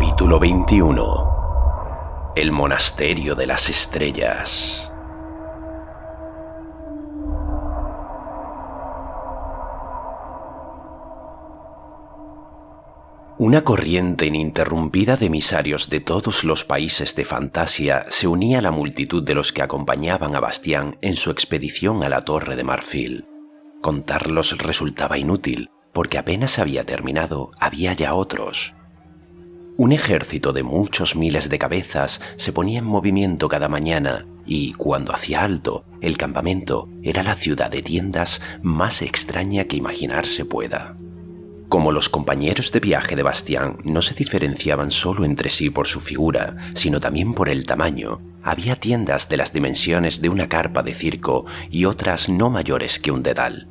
Capítulo 21. El Monasterio de las Estrellas. Una corriente ininterrumpida de emisarios de todos los países de Fantasia se unía a la multitud de los que acompañaban a Bastián en su expedición a la Torre de Marfil. Contarlos resultaba inútil, porque apenas había terminado, había ya otros. Un ejército de muchos miles de cabezas se ponía en movimiento cada mañana y, cuando hacía alto, el campamento era la ciudad de tiendas más extraña que imaginarse pueda. Como los compañeros de viaje de Bastián no se diferenciaban solo entre sí por su figura, sino también por el tamaño, había tiendas de las dimensiones de una carpa de circo y otras no mayores que un dedal.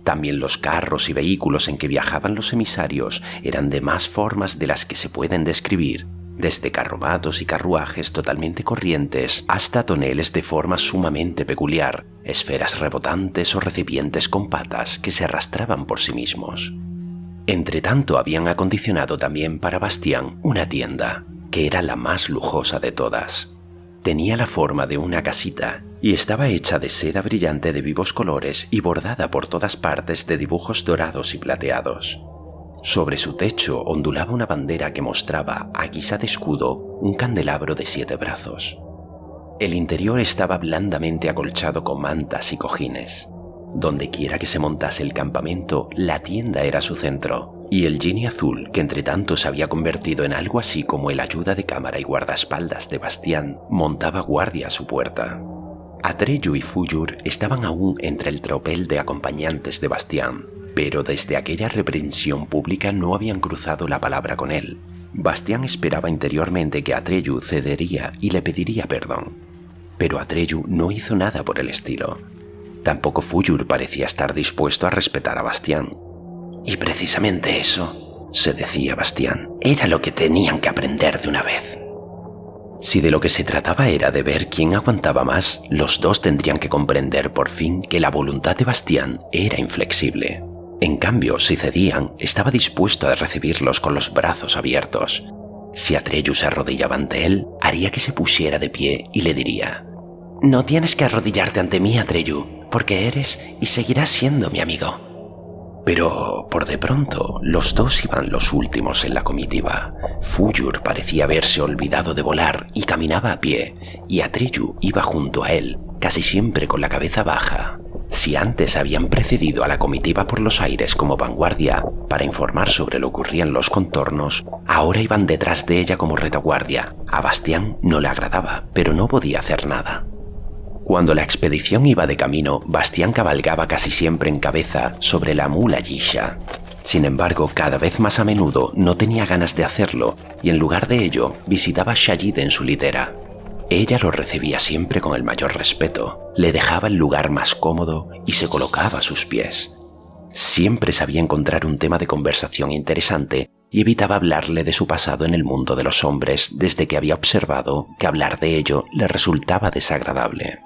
También los carros y vehículos en que viajaban los emisarios eran de más formas de las que se pueden describir, desde carromatos y carruajes totalmente corrientes hasta toneles de forma sumamente peculiar, esferas rebotantes o recipientes con patas que se arrastraban por sí mismos. Entretanto, habían acondicionado también para Bastián una tienda, que era la más lujosa de todas. Tenía la forma de una casita y estaba hecha de seda brillante de vivos colores y bordada por todas partes de dibujos dorados y plateados. Sobre su techo ondulaba una bandera que mostraba, a guisa de escudo, un candelabro de 7 brazos. El interior estaba blandamente acolchado con mantas y cojines. Dondequiera que se montase el campamento, la tienda era su centro, y el Genie Azul, que entretanto se había convertido en algo así como el ayuda de cámara y guardaespaldas de Bastián, montaba guardia a su puerta. Atreyu y Fuyur estaban aún entre el tropel de acompañantes de Bastián, pero desde aquella reprensión pública no habían cruzado la palabra con él. Bastián esperaba interiormente que Atreyu cedería y le pediría perdón, pero Atreyu no hizo nada por el estilo. Tampoco Fuyur parecía estar dispuesto a respetar a Bastián. Y precisamente eso, se decía Bastián, era lo que tenían que aprender de una vez. Si de lo que se trataba era de ver quién aguantaba más, los dos tendrían que comprender por fin que la voluntad de Bastián era inflexible. En cambio, si cedían, estaba dispuesto a recibirlos con los brazos abiertos. Si Atreyu se arrodillaba ante él, haría que se pusiera de pie y le diría: «No tienes que arrodillarte ante mí, Atreyu, porque eres y seguirás siendo mi amigo». Pero, por de pronto, los dos iban los últimos en la comitiva. Fuyur parecía haberse olvidado de volar y caminaba a pie, y Atreyu iba junto a él, casi siempre con la cabeza baja. Si antes habían precedido a la comitiva por los aires como vanguardia para informar sobre lo que ocurría en los contornos, ahora iban detrás de ella como retaguardia. A Bastián no le agradaba, pero no podía hacer nada. Cuando la expedición iba de camino, Bastián cabalgaba casi siempre en cabeza sobre la mula Yisha. Sin embargo, cada vez más a menudo no tenía ganas de hacerlo y en lugar de ello visitaba a Sayid en su litera. Ella lo recibía siempre con el mayor respeto, le dejaba el lugar más cómodo y se colocaba a sus pies. Siempre sabía encontrar un tema de conversación interesante y evitaba hablarle de su pasado en el mundo de los hombres desde que había observado que hablar de ello le resultaba desagradable.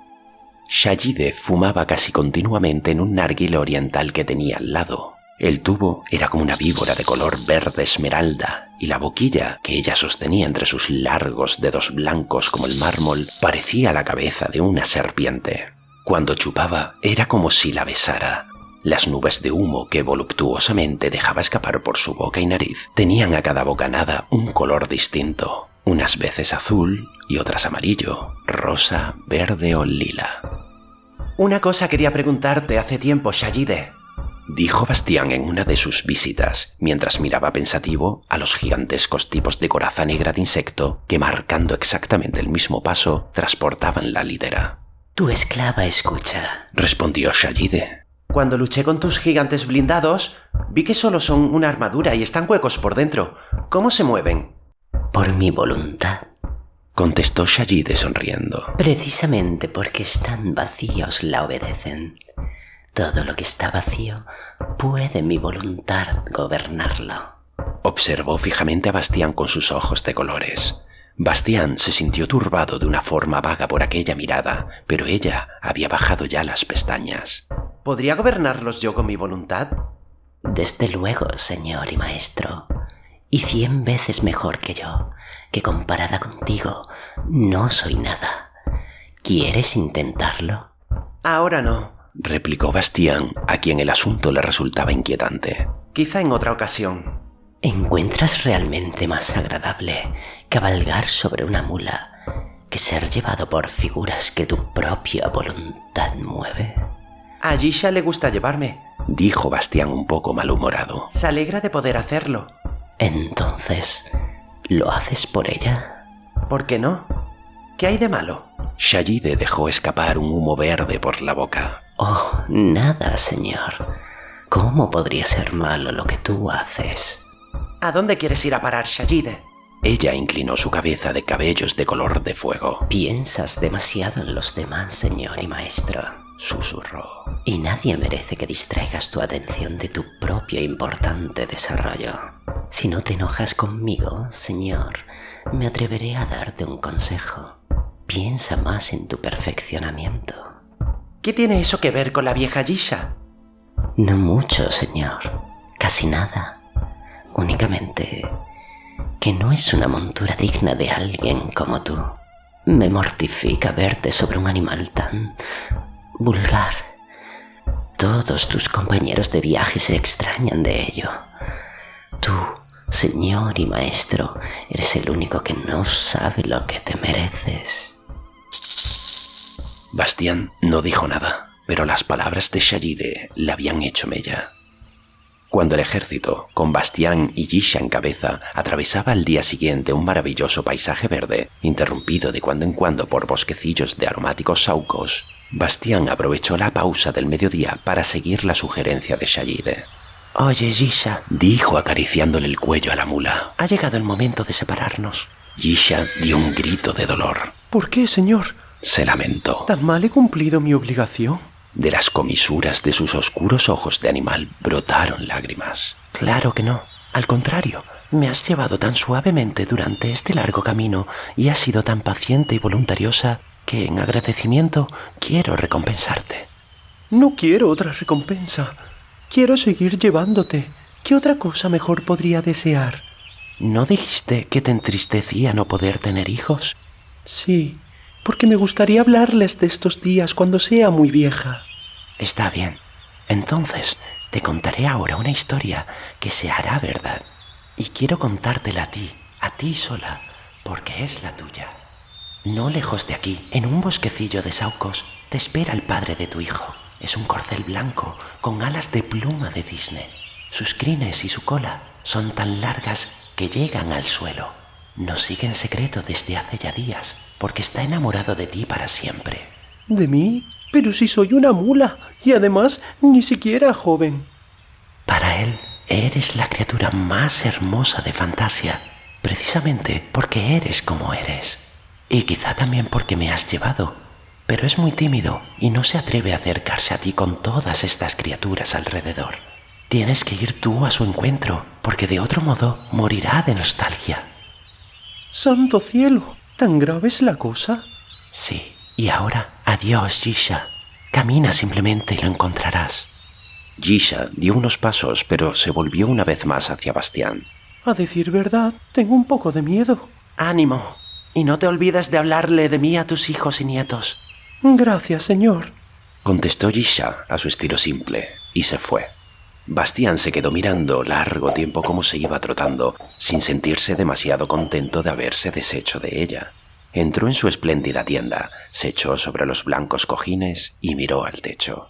Sayid fumaba casi continuamente en un narguilé oriental que tenía al lado. El tubo era como una víbora de color verde esmeralda y la boquilla que ella sostenía entre sus largos dedos blancos como el mármol parecía la cabeza de una serpiente. Cuando chupaba era como si la besara. Las nubes de humo que voluptuosamente dejaba escapar por su boca y nariz tenían a cada bocanada un color distinto, unas veces azul y otras amarillo, rosa, verde o lila. «Una cosa quería preguntarte hace tiempo, Sayid», dijo Bastián en una de sus visitas, mientras miraba pensativo a los gigantescos tipos de coraza negra de insecto que, marcando exactamente el mismo paso, transportaban la litera. «Tu esclava escucha», respondió Sayid. «Cuando luché con tus gigantes blindados, vi que solo son una armadura y están huecos por dentro. ¿Cómo se mueven?» «Por mi voluntad», contestó Sayid sonriendo. «Precisamente porque están vacíos la obedecen. Todo lo que está vacío puede mi voluntad gobernarlo». Observó fijamente a Bastián con sus ojos de colores. Bastián se sintió turbado de una forma vaga por aquella mirada, pero ella había bajado ya las pestañas. ¿Podría gobernarlos yo con mi voluntad? Desde luego, señor y maestro. y 100 veces mejor que yo, que comparada contigo no soy nada. ¿Quieres intentarlo? Ahora no, replicó Bastien, a quien el asunto le resultaba inquietante. Quizá en otra ocasión. ¿Encuentras realmente más agradable cabalgar sobre una mula que ser llevado por figuras que tu propia voluntad mueve? A Yisha le gusta llevarme, dijo Bastien un poco malhumorado. Se alegra de poder hacerlo. Entonces, ¿lo haces por ella? ¿Por qué no? ¿Qué hay de malo? Sayide dejó escapar un humo verde por la boca. Oh, nada, señor. ¿Cómo podría ser malo lo que tú haces? ¿A dónde quieres ir a parar, Sayide? Ella inclinó su cabeza de cabellos de color de fuego. Piensas demasiado en los demás, señor y maestro, susurró. Y nadie merece que distraigas tu atención de tu propio importante desarrollo. Si no te enojas conmigo, señor, me atreveré a darte un consejo. Piensa más en tu perfeccionamiento. ¿Qué tiene eso que ver con la vieja Yisha? No mucho, señor. Casi nada. Únicamente que no es una montura digna de alguien como tú. Me mortifica verte sobre un animal tan vulgar. Todos tus compañeros de viaje se extrañan de ello. Tú, señor y maestro, eres el único que no sabe lo que te mereces. Bastien no dijo nada, pero las palabras de Sayide le habían hecho mella. Cuando el ejército, con Bastien y Yisha en cabeza, atravesaba al día siguiente un maravilloso paisaje verde, interrumpido de cuando en cuando por bosquecillos de aromáticos saucos, Bastien aprovechó la pausa del mediodía para seguir la sugerencia de Sayide. Oye, Yisha, dijo acariciándole el cuello a la mula. Ha llegado el momento de separarnos. Yisha dio un grito de dolor. ¿Por qué, señor? Se lamentó. ¿Tan mal he cumplido mi obligación? De las comisuras de sus oscuros ojos de animal brotaron lágrimas. Claro que no. Al contrario, me has llevado tan suavemente durante este largo camino y has sido tan paciente y voluntariosa que en agradecimiento quiero recompensarte. No quiero otra recompensa. Quiero seguir llevándote. ¿Qué otra cosa mejor podría desear? ¿No dijiste que te entristecía no poder tener hijos? Sí, porque me gustaría hablarles de estos días cuando sea muy vieja. Está bien. Entonces, te contaré ahora una historia que se hará verdad. Y quiero contártela a ti sola, porque es la tuya. No lejos de aquí, en un bosquecillo de saucos, te espera el padre de tu hijo. Es un corcel blanco con alas de pluma de cisne. Sus crines y su cola son tan largas que llegan al suelo. Nos sigue en secreto desde hace ya días, porque está enamorado de ti para siempre. ¿De mí? Pero si soy una mula, y además ni siquiera joven. Para él, eres la criatura más hermosa de Fantasia, precisamente porque eres como eres. Y quizá también porque me has llevado. Pero es muy tímido y no se atreve a acercarse a ti con todas estas criaturas alrededor. Tienes que ir tú a su encuentro, porque de otro modo morirá de nostalgia. ¡Santo cielo! ¿Tan grave es la cosa? Sí, y ahora, adiós, Yisha. Camina simplemente y lo encontrarás. Yisha dio unos pasos, pero se volvió una vez más hacia Bastien. A decir verdad, tengo un poco de miedo. ¡Ánimo! Y no te olvides de hablarle de mí a tus hijos y nietos. Gracias, señor, contestó Yisha a su estilo simple, y se fue. Bastien se quedó mirando largo tiempo cómo se iba trotando, sin sentirse demasiado contento de haberse deshecho de ella. Entró en su espléndida tienda, se echó sobre los blancos cojines y miró al techo.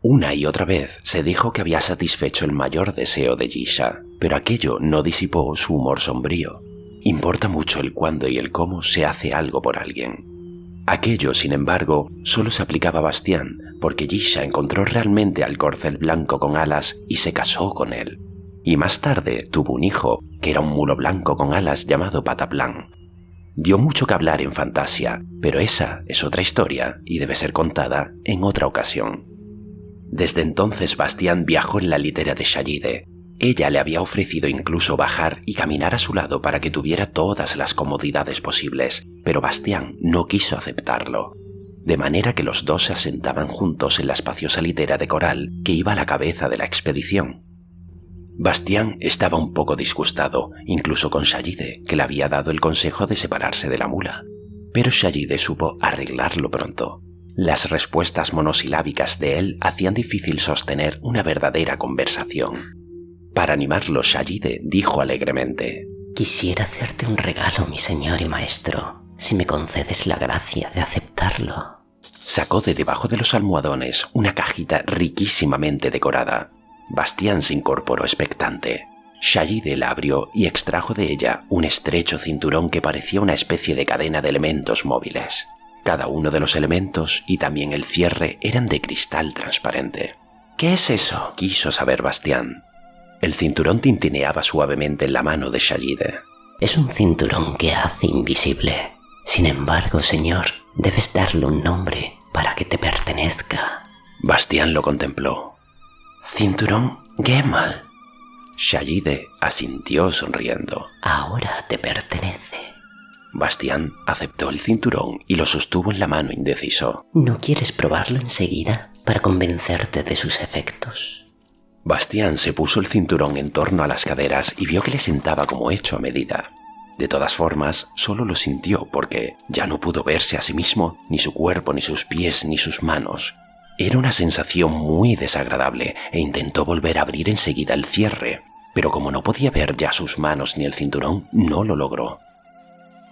Una y otra vez se dijo que había satisfecho el mayor deseo de Yisha, pero aquello no disipó su humor sombrío. Importa mucho el cuándo y el cómo se hace algo por alguien. Aquello, sin embargo, solo se aplicaba a Bastien, porque Yisha encontró realmente al corcel blanco con alas y se casó con él. Y más tarde tuvo un hijo, que era un mulo blanco con alas llamado Pataplan. Dio mucho que hablar en Fantasia, pero esa es otra historia y debe ser contada en otra ocasión. Desde entonces Bastien viajó en la litera de Sayide. Ella le había ofrecido incluso bajar y caminar a su lado para que tuviera todas las comodidades posibles, pero Bastien no quiso aceptarlo. De manera que los dos se asentaban juntos en la espaciosa litera de coral que iba a la cabeza de la expedición. Bastián estaba un poco disgustado, incluso con Sayide, que le había dado el consejo de separarse de la mula. Pero Sayide supo arreglarlo pronto. Las respuestas monosilábicas de él hacían difícil sostener una verdadera conversación. Para animarlo, Sayide dijo alegremente: Quisiera hacerte un regalo, mi señor y maestro, si me concedes la gracia de aceptarlo. Sacó de debajo de los almohadones una cajita riquísimamente decorada. Bastián se incorporó expectante. Sayide la abrió y extrajo de ella un estrecho cinturón que parecía una especie de cadena de elementos móviles. Cada uno de los elementos y también el cierre eran de cristal transparente. ¿Qué es eso?, quiso saber Bastián. El cinturón tintineaba suavemente en la mano de Sayide. Es un cinturón que hace invisible. Sin embargo, señor, debes darle un nombre para que te pertenezca. Bastián lo contempló. Cinturón Gemal. Sayide asintió sonriendo. Ahora te pertenece. Bastián aceptó el cinturón y lo sostuvo en la mano indeciso. ¿No quieres probarlo enseguida para convencerte de sus efectos? Bastián se puso el cinturón en torno a las caderas y vio que le sentaba como hecho a medida. De todas formas, solo lo sintió porque ya no pudo verse a sí mismo, ni su cuerpo, ni sus pies, ni sus manos. Era una sensación muy desagradable e intentó volver a abrir enseguida el cierre, pero como no podía ver ya sus manos ni el cinturón, no lo logró.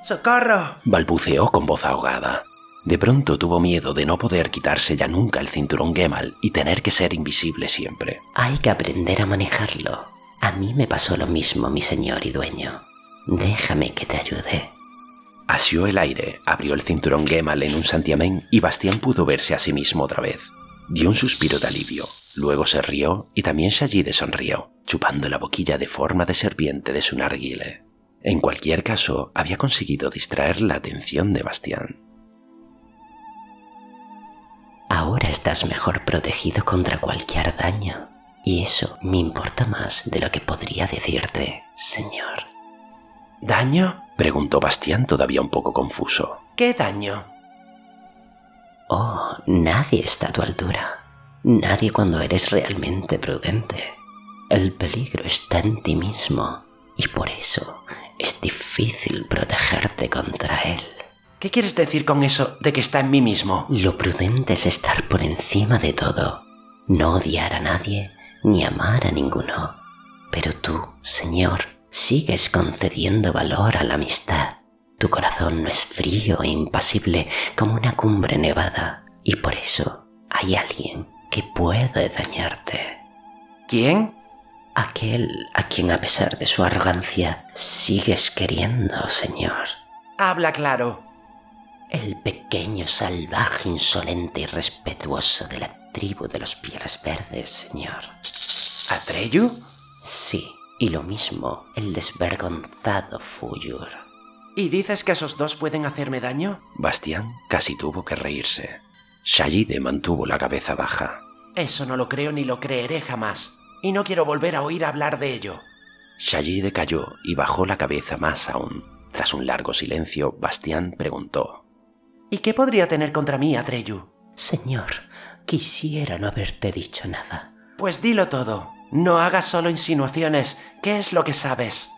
¡Socorro!, balbuceó con voz ahogada. De pronto tuvo miedo de no poder quitarse ya nunca el cinturón Gemal y tener que ser invisible siempre. Hay que aprender a manejarlo. A mí me pasó lo mismo, mi señor y dueño. Déjame que te ayude. Asió el aire, abrió el cinturón Gemal en un santiamén y Bastián pudo verse a sí mismo otra vez. Dio un suspiro de alivio, luego se rió y también Sayide sonrió, chupando la boquilla de forma de serpiente de su narguile. En cualquier caso, había conseguido distraer la atención de Bastián. Ahora estás mejor protegido contra cualquier daño, y eso me importa más de lo que podría decirte, señor. ¿Daño?, preguntó Bastián todavía un poco confuso. ¿Qué daño? Oh, nadie está a tu altura. Nadie cuando eres realmente prudente. El peligro está en ti mismo, y por eso es difícil protegerte contra él. ¿Qué quieres decir con eso de que está en mí mismo? Lo prudente es estar por encima de todo, no odiar a nadie ni amar a ninguno. Pero tú, señor, sigues concediendo valor a la amistad. Tu corazón no es frío e impasible como una cumbre nevada, y por eso hay alguien que puede dañarte. ¿Quién? Aquel a quien a pesar de su arrogancia sigues queriendo, señor. Habla claro. El pequeño salvaje, insolente y respetuoso de la tribu de los pieles verdes, señor. ¿Atreyu? Sí, y lo mismo el desvergonzado Fuyur. ¿Y dices que esos dos pueden hacerme daño? Bastián casi tuvo que reírse. Sayide mantuvo la cabeza baja. Eso no lo creo ni lo creeré jamás. Y no quiero volver a oír hablar de ello. Sayide calló y bajó la cabeza más aún. Tras un largo silencio, Bastián preguntó: ¿Y qué podría tener contra mí, Atreyu? Señor, quisiera no haberte dicho nada. Pues dilo todo. No hagas solo insinuaciones. ¿Qué es lo que sabes?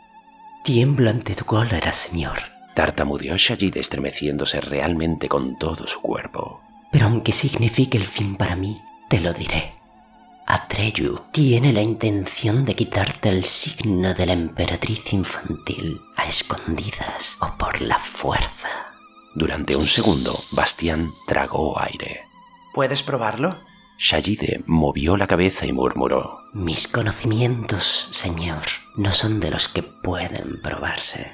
Tiemblo ante tu cólera, señor. Tartamudeó Sayide estremeciéndose realmente con todo su cuerpo. Pero aunque signifique el fin para mí, te lo diré. Atreyu tiene la intención de quitarte el signo de la emperatriz infantil a escondidas o por la fuerza. Durante un segundo, Bastián tragó aire. ¿Puedes probarlo? Sayide movió la cabeza y murmuró: Mis conocimientos, señor, no son de los que pueden probarse.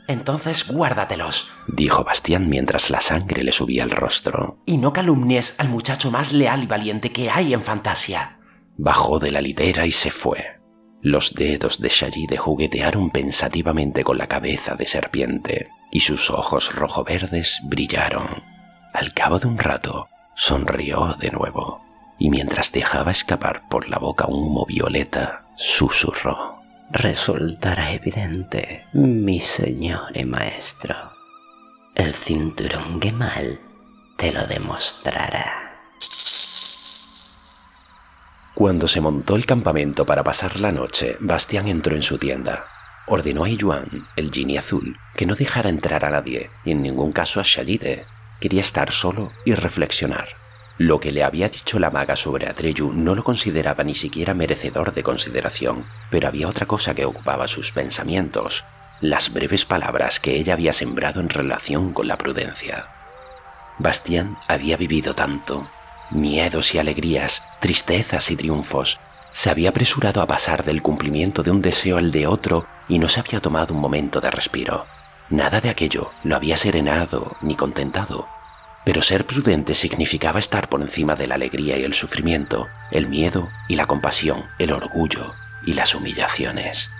Entonces guárdatelos, dijo Bastián mientras la sangre le subía al rostro. Y no calumnies al muchacho más leal y valiente que hay en Fantasia. Bajó de la litera y se fue. Los dedos de Sayide juguetearon pensativamente con la cabeza de serpiente y sus ojos rojo-verdes brillaron. Al cabo de un rato, sonrió de nuevo y mientras dejaba escapar por la boca un humo violeta, susurró: Resultará evidente, mi señor y maestro. El cinturón Gemal te lo demostrará. Cuando se montó el campamento para pasar la noche, Bastián entró en su tienda. Ordenó a Yuan, el genie azul, que no dejara entrar a nadie y en ningún caso a Shayide. Quería estar solo y reflexionar. Lo que le había dicho la maga sobre Atreyu no lo consideraba ni siquiera merecedor de consideración, pero había otra cosa que ocupaba sus pensamientos: las breves palabras que ella había sembrado en relación con la prudencia. Bastián había vivido tanto, miedos y alegrías, tristezas y triunfos. Se había apresurado a pasar del cumplimiento de un deseo al de otro y no se había tomado un momento de respiro. Nada de aquello lo había serenado ni contentado. Pero ser prudente significaba estar por encima de la alegría y el sufrimiento, el miedo y la compasión, el orgullo y las humillaciones.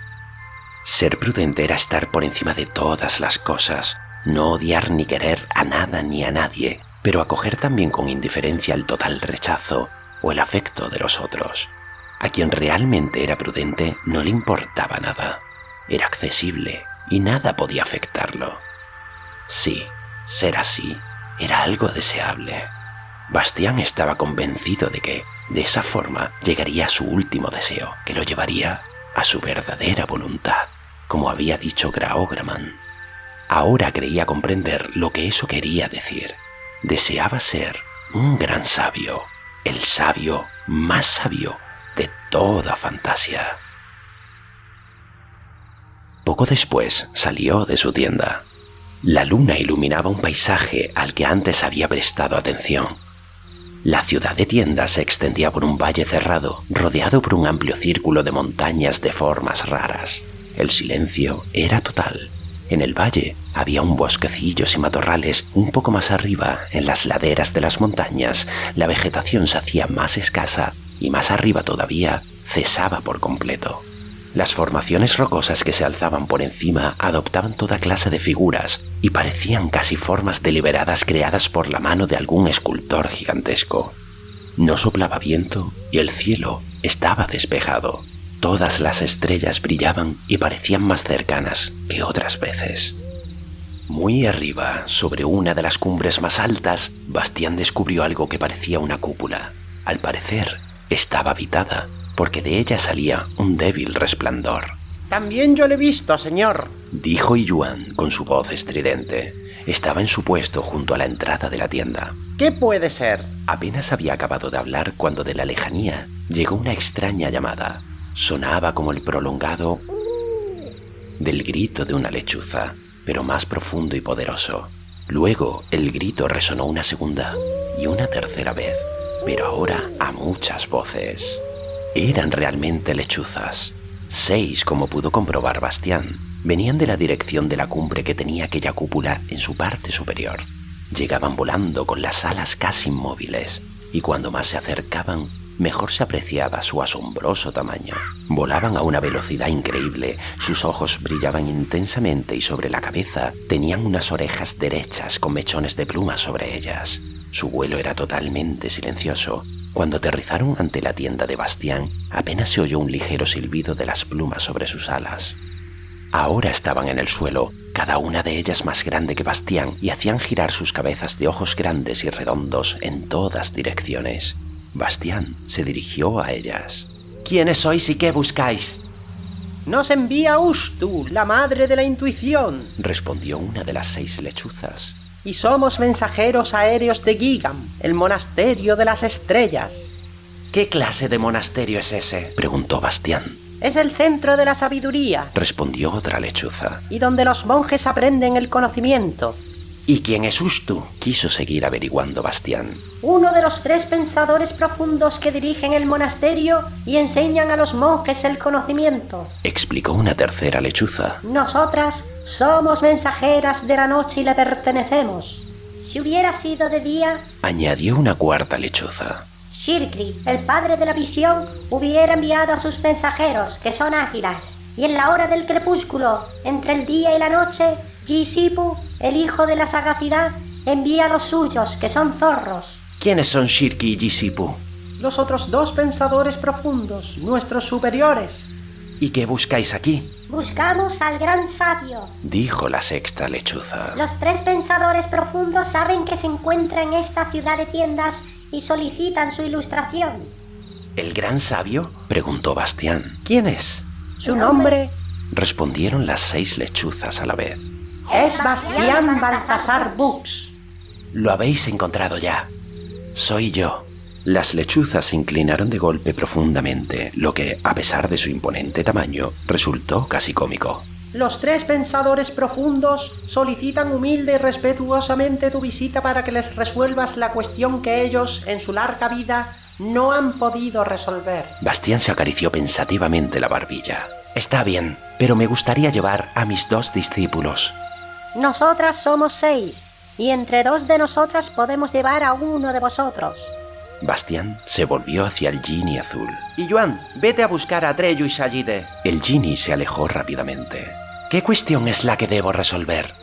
Ser prudente era estar por encima de todas las cosas, no odiar ni querer a nada ni a nadie, pero acoger también con indiferencia el total rechazo o el afecto de los otros. A quien realmente era prudente no le importaba nada, era accesible y nada podía afectarlo. Sí, ser así era algo deseable. Bastián estaba convencido de que, de esa forma, llegaría a su último deseo, que lo llevaría a su verdadera voluntad, como había dicho Graograman. Ahora creía comprender lo que eso quería decir. Deseaba ser un gran sabio, el sabio más sabio de toda Fantasia. Poco después salió de su tienda. La luna iluminaba un paisaje al que antes había prestado atención. La ciudad de tiendas se extendía por un valle cerrado, rodeado por un amplio círculo de montañas de formas raras. El silencio era total. En el valle había un bosquecillos y matorrales. Un poco más arriba, en las laderas de las montañas, la vegetación se hacía más escasa y más arriba todavía cesaba por completo. Las formaciones rocosas que se alzaban por encima adoptaban toda clase de figuras y parecían casi formas deliberadas creadas por la mano de algún escultor gigantesco. No soplaba viento y el cielo estaba despejado. Todas las estrellas brillaban y parecían más cercanas que otras veces. Muy arriba, sobre una de las cumbres más altas, Bastián descubrió algo que parecía una cúpula. Al parecer, estaba habitada, porque de ella salía un débil resplandor. «También yo lo he visto, señor», dijo Yuan con su voz estridente. Estaba en su puesto junto a la entrada de la tienda. «¿Qué puede ser?» Apenas había acabado de hablar cuando de la lejanía llegó una extraña llamada. Sonaba como el prolongado del grito de una lechuza, pero más profundo y poderoso. Luego el grito resonó una segunda y una tercera vez, pero ahora a muchas voces. Eran realmente lechuzas. 6, como pudo comprobar Bastián. Venían de la dirección de la cumbre que tenía aquella cúpula en su parte superior. Llegaban volando con las alas casi inmóviles, y cuando más se acercaban, mejor se apreciaba su asombroso tamaño. Volaban a una velocidad increíble, sus ojos brillaban intensamente y sobre la cabeza tenían unas orejas derechas con mechones de plumas sobre ellas. Su vuelo era totalmente silencioso. Cuando aterrizaron ante la tienda de Bastián, apenas se oyó un ligero silbido de las plumas sobre sus alas. Ahora estaban en el suelo, cada una de ellas más grande que Bastián, y hacían girar sus cabezas de ojos grandes y redondos en todas direcciones. Bastián se dirigió a ellas. «¿Quiénes sois y qué buscáis?» «Nos envía Ushtu, la madre de la intuición», respondió una de las 6 lechuzas. «y somos mensajeros aéreos de Gigam, el monasterio de las estrellas». «¿Qué clase de monasterio es ese?», preguntó Bastián. «Es el centro de la sabiduría», respondió otra lechuza. «y donde los monjes aprenden el conocimiento». «¿Y quién es Ushtu?», quiso seguir averiguando Bastián. «Uno de los 3 pensadores profundos que dirigen el monasterio y enseñan a los monjes el conocimiento», explicó una tercera lechuza. «Nosotras somos mensajeras de la noche y le pertenecemos. Si hubiera sido de día», añadió una cuarta lechuza, «Shirkri, el padre de la visión, hubiera enviado a sus mensajeros, que son águilas. Y en la hora del crepúsculo, entre el día y la noche, Yisipu, el hijo de la sagacidad, envía a los suyos, que son zorros». «¿Quiénes son Shirki y Yisipu?» «Los otros 2 pensadores profundos, nuestros superiores». «¿Y qué buscáis aquí?» «Buscamos al gran sabio», dijo la sexta lechuza. «Los 3 pensadores profundos saben que se encuentra en esta ciudad de tiendas y solicitan su ilustración». ¿El gran sabio?, preguntó Bastián. ¿Quién es? Su nombre Respondieron las 6 lechuzas a la vez. es Bastián Baltasar Bux. Lo habéis encontrado ya. Soy yo. Las lechuzas se inclinaron de golpe profundamente, lo que, a pesar de su imponente tamaño, resultó casi cómico. Los 3 pensadores profundos solicitan humilde y respetuosamente tu visita para que les resuelvas la cuestión que ellos, en su larga vida, no han podido resolver. Bastián se acarició pensativamente la barbilla. Está bien, pero me gustaría llevar a mis 2 discípulos. Nosotras somos 6, y entre 2 de nosotras podemos llevar a uno de vosotros. Bastián se volvió hacia el Genie azul. Y Yuan, vete a buscar a Atreyu y Shayide. El Genie se alejó rápidamente. ¿Qué cuestión es la que debo resolver?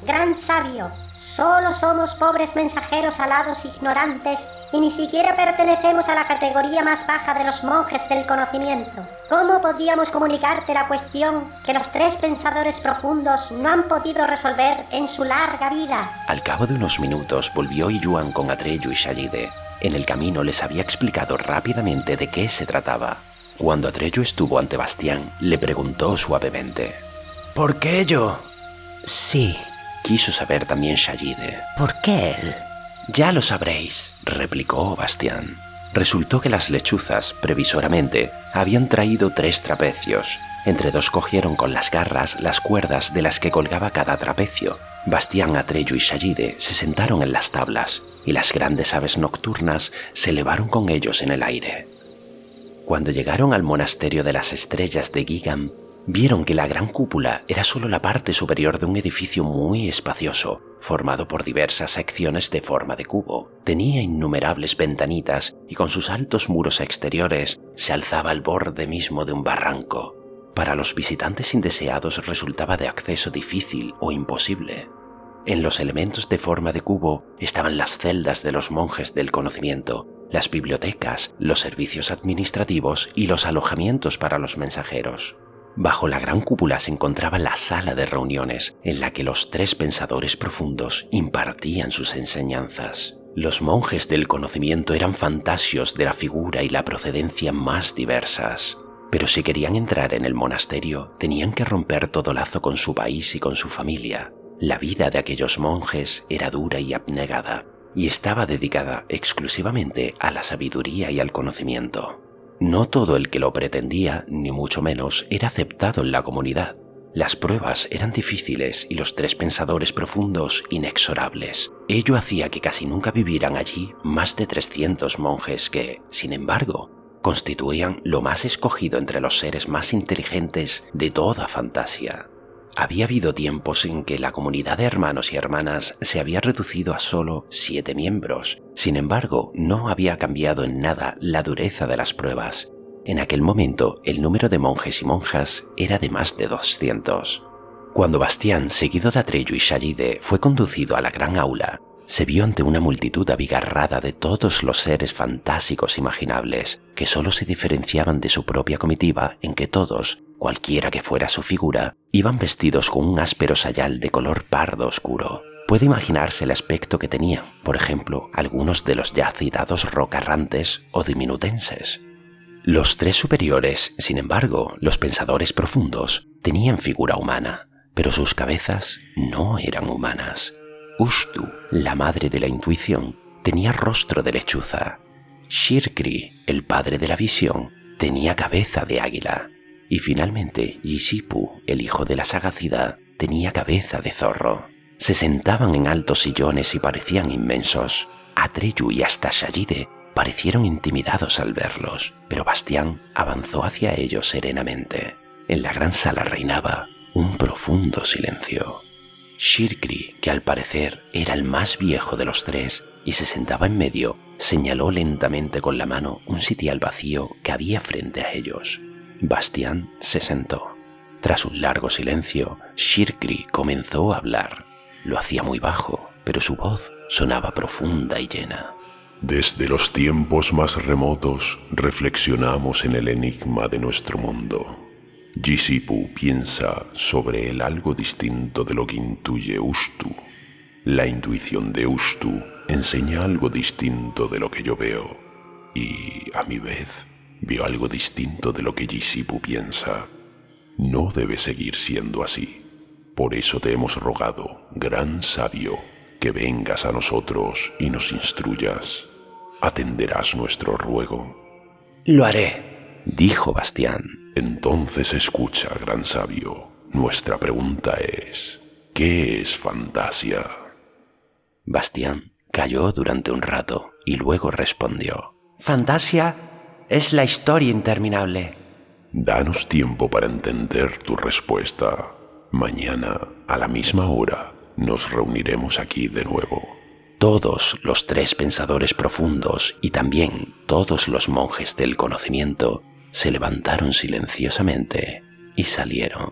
Gran sabio, solo somos pobres mensajeros alados ignorantes y ni siquiera pertenecemos a la categoría más baja de los monjes del conocimiento. ¿Cómo podríamos comunicarte la cuestión que los 3 pensadores profundos no han podido resolver en su larga vida? Al cabo de unos minutos volvió Yuan con Atreyu y Shayide. En el camino les había explicado rápidamente de qué se trataba. Cuando Atreyu estuvo ante Bastián, le preguntó suavemente. ¿Por qué yo? Sí, Quiso saber también Shayide. ¿por qué él? Ya lo sabréis, replicó Bastián. Resultó que las lechuzas, previsoramente, habían traído 3 trapecios. Entre 2 cogieron con las garras las cuerdas de las que colgaba cada trapecio. Bastián, Atreyu y Shayide se sentaron en las tablas, y las grandes aves nocturnas se elevaron con ellos en el aire. Cuando llegaron al monasterio de las estrellas de Gigam, vieron que la gran cúpula era solo la parte superior de un edificio muy espacioso, formado por diversas secciones de forma de cubo. Tenía innumerables ventanitas y con sus altos muros exteriores se alzaba al borde mismo de un barranco. Para los visitantes indeseados resultaba de acceso difícil o imposible. En los elementos de forma de cubo estaban las celdas de los monjes del conocimiento, las bibliotecas, los servicios administrativos y los alojamientos para los mensajeros. Bajo la gran cúpula se encontraba la sala de reuniones, en la que los 3 pensadores profundos impartían sus enseñanzas. Los monjes del conocimiento eran fantasios de la figura y la procedencia más diversas. Pero si querían entrar en el monasterio, tenían que romper todo lazo con su país y con su familia. La vida de aquellos monjes era dura y abnegada, y estaba dedicada exclusivamente a la sabiduría y al conocimiento. No todo el que lo pretendía, ni mucho menos, era aceptado en la comunidad. Las pruebas eran difíciles y los 3 pensadores profundos inexorables. Ello hacía que casi nunca vivieran allí más de 300 monjes que, sin embargo, constituían lo más escogido entre los seres más inteligentes de toda Fantasia. Había habido tiempos en que la comunidad de hermanos y hermanas se había reducido a solo 7 miembros. Sin embargo, no había cambiado en nada la dureza de las pruebas. En aquel momento, el número de monjes y monjas era de más de 200. Cuando Bastián, seguido de Atreyu y Shayide, fue conducido a la gran aula, se vio ante una multitud abigarrada de todos los seres fantásticos imaginables, que solo se diferenciaban de su propia comitiva en que todos, cualquiera que fuera su figura, iban vestidos con un áspero sayal de color pardo oscuro. Puede imaginarse el aspecto que tenían, por ejemplo, algunos de los ya citados rocarrantes o diminutenses. Los 3 superiores, sin embargo, los pensadores profundos, tenían figura humana, pero sus cabezas no eran humanas. Ushtu, la madre de la intuición, tenía rostro de lechuza. Shirkri, el padre de la visión, tenía cabeza de águila. Y finalmente, Yisipu, el hijo de la sagacidad, tenía cabeza de zorro. Se sentaban en altos sillones y parecían inmensos. Atreyu y hasta Shayide parecieron intimidados al verlos, pero Bastián avanzó hacia ellos serenamente. En la gran sala reinaba un profundo silencio. Shirkri, que al parecer era el más viejo de los 3 y se sentaba en medio, señaló lentamente con la mano un sitial vacío que había frente a ellos. Bastián se sentó. Tras un largo silencio, Shirkri comenzó a hablar. Lo hacía muy bajo, pero su voz sonaba profunda y llena. Desde los tiempos más remotos reflexionamos en el enigma de nuestro mundo. Yisipu piensa sobre el algo distinto de lo que intuye Ushtu. La intuición de Ushtu enseña algo distinto de lo que yo veo. y, a mi vez, veo algo distinto de lo que Jisipu piensa. No debe seguir siendo así. Por eso te hemos rogado, gran sabio, que vengas a nosotros y nos instruyas. ¿Atenderás nuestro ruego? Lo haré, dijo Bastián. Entonces escucha, gran sabio. Nuestra pregunta es, ¿qué es fantasía? Bastián calló durante un rato y luego respondió. Fantasia es la historia interminable. Danos tiempo para entender tu respuesta. Mañana, a la misma hora, nos reuniremos aquí de nuevo. Todos los 3 pensadores profundos y también todos los monjes del conocimiento se levantaron silenciosamente y salieron.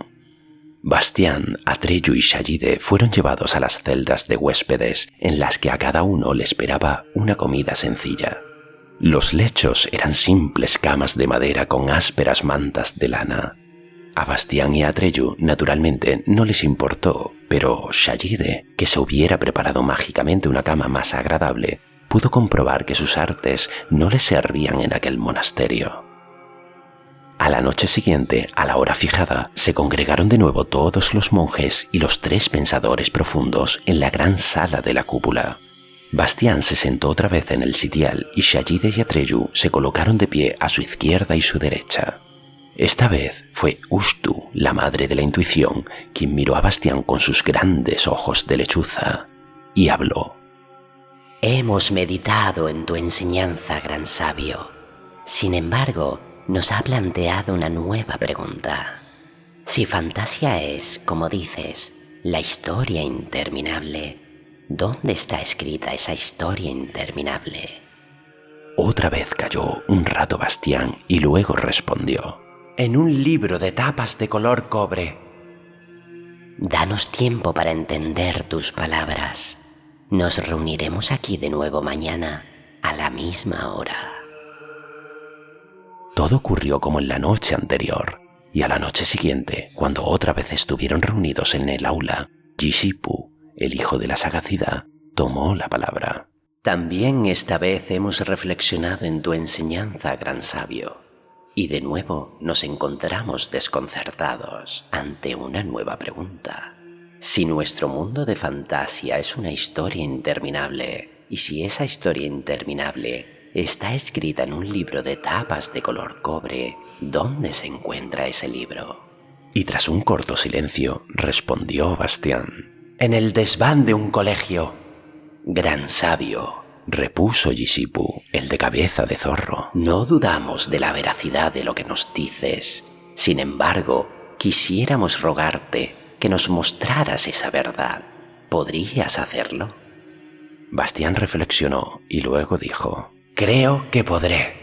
Bastián, Atreyu y Shayide fueron llevados a las celdas de huéspedes en las que a cada uno le esperaba una comida sencilla. Los lechos eran simples camas de madera con ásperas mantas de lana. A Bastián y a Atreyu naturalmente no les importó, pero Shayide, que se hubiera preparado mágicamente una cama más agradable, pudo comprobar que sus artes no le servían en aquel monasterio. A la noche siguiente, a la hora fijada, se congregaron de nuevo todos los monjes y los 3 pensadores profundos en la gran sala de la cúpula. Bastián se sentó otra vez en el sitial y Shayide y Atreyu se colocaron de pie a su izquierda y su derecha. Esta vez fue Ushtu, la madre de la intuición, quien miró a Bastián con sus grandes ojos de lechuza y habló. Hemos meditado en tu enseñanza, gran sabio. Sin embargo, nos ha planteado una nueva pregunta. Si fantasía es, como dices, la historia interminable, ¿dónde está escrita esa historia interminable? Otra vez calló un rato Bastián y luego respondió. En un libro de tapas de color cobre. Danos tiempo para entender tus palabras. Nos reuniremos aquí de nuevo mañana a la misma hora. Todo ocurrió como en la noche anterior, y a la noche siguiente, cuando otra vez estuvieron reunidos en el aula, Jisipu, el hijo de la sagacidad, tomó la palabra. También esta vez hemos reflexionado en tu enseñanza, gran sabio, y de nuevo nos encontramos desconcertados ante una nueva pregunta. Si nuestro mundo de fantasía es una historia interminable, y si esa historia interminable está escrita en un libro de tapas de color cobre, ¿dónde se encuentra ese libro? Y tras un corto silencio, respondió Bastián. En el desván de un colegio. Gran sabio, repuso Jisipu, el de cabeza de zorro. No dudamos de la veracidad de lo que nos dices. Sin embargo, quisiéramos rogarte que nos mostraras esa verdad. ¿Podrías hacerlo? Bastián reflexionó y luego dijo. Creo que podré.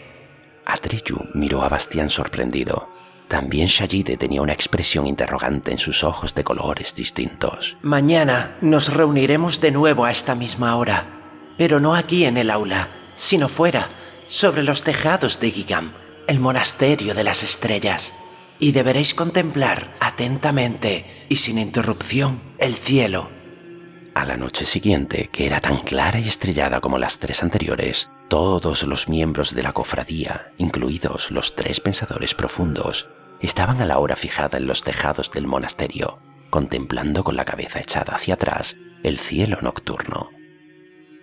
Atreyu miró a Bastián sorprendido. También Shayide tenía una expresión interrogante en sus ojos de colores distintos. Mañana nos reuniremos de nuevo a esta misma hora, pero no aquí en el aula, sino fuera, sobre los tejados de Gigam, el monasterio de las estrellas, y deberéis contemplar atentamente y sin interrupción el cielo. A la noche siguiente, que era tan clara y estrellada como las 3 anteriores, todos los miembros de la cofradía, incluidos los 3 pensadores profundos, estaban a la hora fijada en los tejados del monasterio, contemplando con la cabeza echada hacia atrás el cielo nocturno.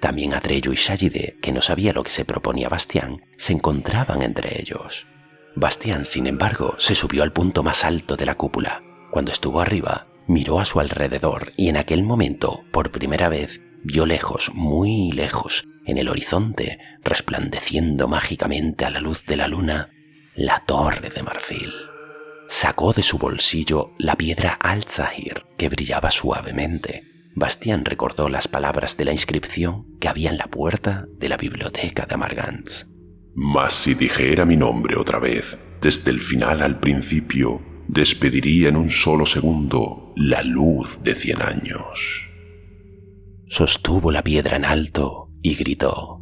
También Atreyu y Shayide, que no sabía lo que se proponía Bastián, se encontraban entre ellos. Bastián, sin embargo, se subió al punto más alto de la cúpula. Cuando estuvo arriba, miró a su alrededor y en aquel momento, por primera vez, vio lejos, muy lejos, en el horizonte, resplandeciendo mágicamente a la luz de la luna, la torre de marfil. Sacó de su bolsillo la piedra Al-Zahir, que brillaba suavemente. Bastián recordó las palabras de la inscripción que había en la puerta de la biblioteca de Amargants. Mas si dijera mi nombre otra vez, desde el final al principio, despediría en un solo segundo la luz de 100 años. Sostuvo la piedra en alto y gritó.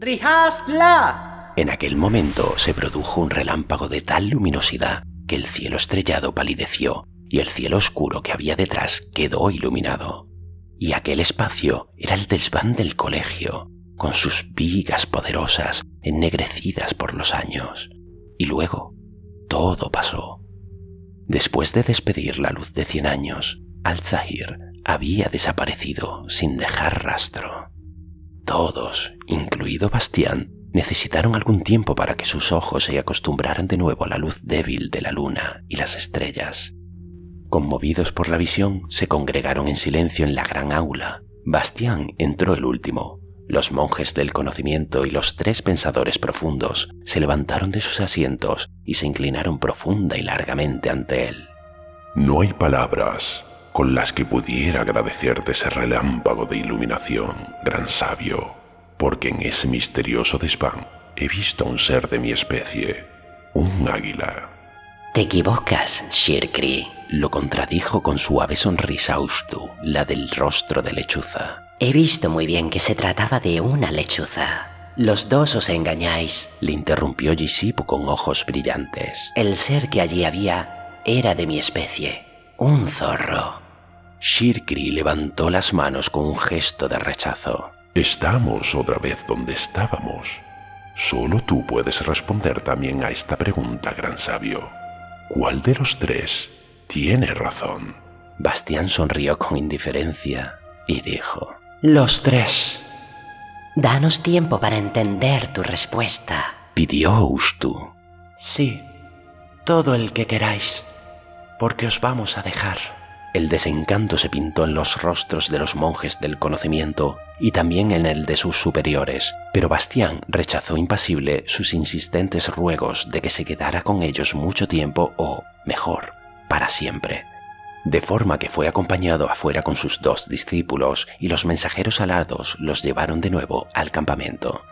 ¡Rihastla! En aquel momento se produjo un relámpago de tal luminosidad que el cielo estrellado palideció y el cielo oscuro que había detrás quedó iluminado. Y aquel espacio era el desván del colegio, con sus vigas poderosas ennegrecidas por los años. Y luego, todo pasó. Después de despedir la luz de 100 años, Al-Zahir había desaparecido sin dejar rastro. Todos, incluido Bastián, necesitaron algún tiempo para que sus ojos se acostumbraran de nuevo a la luz débil de la luna y las estrellas. Conmovidos por la visión, se congregaron en silencio en la gran aula. Bastián entró el último. Los monjes del conocimiento y los 3 pensadores profundos se levantaron de sus asientos y se inclinaron profunda y largamente ante él. No hay palabras con las que pudiera agradecerte ese relámpago de iluminación, gran sabio, porque en ese misterioso desván he visto a un ser de mi especie, un águila. Te equivocas, Shirkri, lo contradijo con suave sonrisa Ushtu, la del rostro de lechuza. He visto muy bien que se trataba de una lechuza. Los dos os engañáis, le interrumpió Jisipu con ojos brillantes. El ser que allí había era de mi especie, un zorro. Shirkri levantó las manos con un gesto de rechazo. Estamos otra vez donde estábamos. Solo tú puedes responder también a esta pregunta, gran sabio. ¿Cuál de los 3 tiene razón? Bastián sonrió con indiferencia y dijo: Los 3. Danos tiempo para entender tu respuesta, pidió Ushtu. Sí, todo el que queráis, porque os vamos a dejar. El desencanto se pintó en los rostros de los monjes del conocimiento y también en el de sus superiores, pero Bastián rechazó impasible sus insistentes ruegos de que se quedara con ellos mucho tiempo o, mejor, para siempre. De forma que fue acompañado afuera con sus 2 discípulos y los mensajeros alados los llevaron de nuevo al campamento.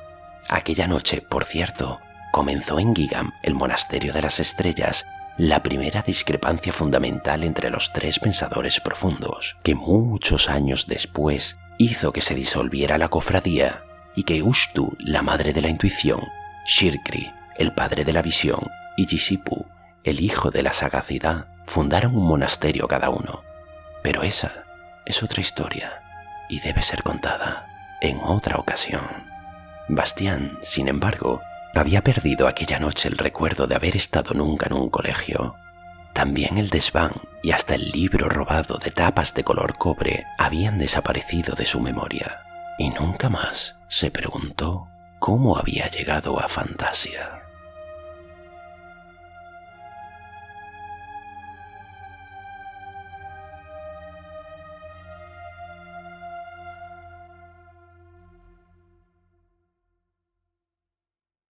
Aquella noche, por cierto, comenzó en Gigam, el monasterio de las estrellas, la primera discrepancia fundamental entre los 3 pensadores profundos, que muchos años después hizo que se disolviera la cofradía y que Ushtu, la madre de la intuición, Shirkri, el padre de la visión, y Jisipu, el hijo de la sagacidad, fundaron un monasterio cada uno. Pero esa es otra historia y debe ser contada en otra ocasión. Bastián, sin embargo, había perdido aquella noche el recuerdo de haber estado nunca en un colegio. También el desván y hasta el libro robado de tapas de color cobre habían desaparecido de su memoria, y nunca más se preguntó cómo había llegado a Fantasia.